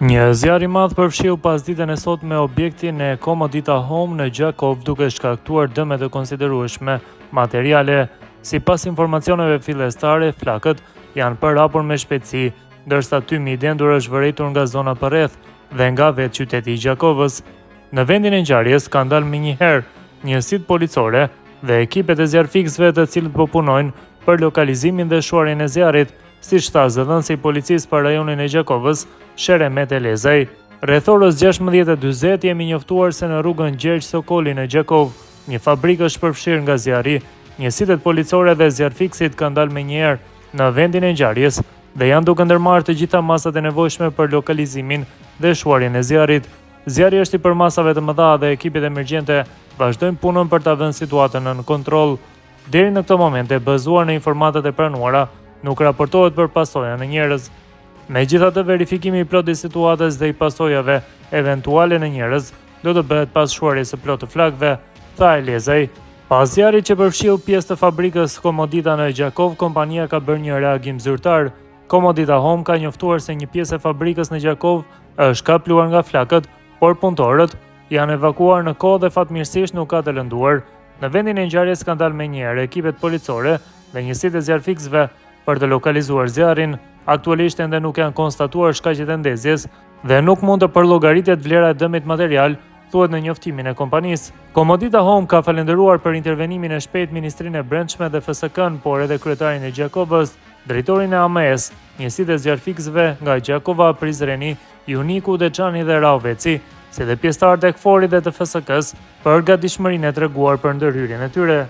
Një zjarr i madh përfshiu pas ditën e sotme me objektin e Komodita Home në Gjakov, duke shkaktuar dëme të konsiderueshme materiale. Sipas informacioneve fillestare, flakët janë përhapur me shpejtësi, ndërsa tymi i dendur është vërejtur nga zona përreth dhe nga vetë qyteti i Gjakovës. Në vendin e ngjarjes ka ndalë menjëherë njësitë policore dhe ekipet e zjarrfiksëve të cilët po punojnë për lokalizimin dhe shuarjen e zjarrit, siç tha zëdhënësi i policisë për rajonin e Gjakovës, Sheremet Elezaj. Rreth orës 16:40 jemi njoftuar se në rrugën Gjergj Sokoli në Gjakov, një fabrikë është përfshirë nga zjarri. Njësitet policore dhe zjarrfiksit kanë dalë menjëherë në vendin e ngjarjes dhe janë duke ndërmarrë të gjitha masat e nevojshme për lokalizimin dhe shuarjen e zjarrit. Zjarri është i përmasave të mëdha dhe ekipet emergjente vazhdojnë punën për ta vënë situatën nën kontroll. Deri në këtë moment, e bazuar në informatat e pranuara, nuk raportohet për pasoja në njerëz. Megjithatë, verifikimi i plotë i situatës dhe i pasojave eventuale në njerëz do të bëhet pas shuarjes së plotë të flakëve, tha Elezaj. Pas zjarrit që përfshiu pjesë të fabrikës Komodita në Gjakov, kompania ka bërë një reagim zyrtar. Komodita Home ka njoftuar se një pjesë e fabrikës në Gjakov është kapluar nga flakët, por punëtorët janë evakuar në kohë dhe fatmirësisht nuk ka të lënduar. Në vendin e ngjarjes kanë dalë menjëherë ekipet policore dhe njësitë e zjarrfiksëve për të lokalizuar zjarrin. Aktualisht ende nuk janë konstatuar shkaqet e ndezjes dhe nuk mund të përllogaritet vlera e dëmit material, thuhet në njoftimin e kompanisë. Komodita Home ka falendëruar për intervenimin e shpejtë Ministrinë e Brendshme dhe FSK-n, por edhe kryetarin e Gjakovës, drejtorin e AMS, njësitë e zjarrfiksëve nga Gjakova, Prizreni, Juniku, Deçani dhe Raoveci, si dhe pjesëtarët e KFOR-it dhe të FSK-s për gatishmërinë e treguar për ndërhyrjen e tyre.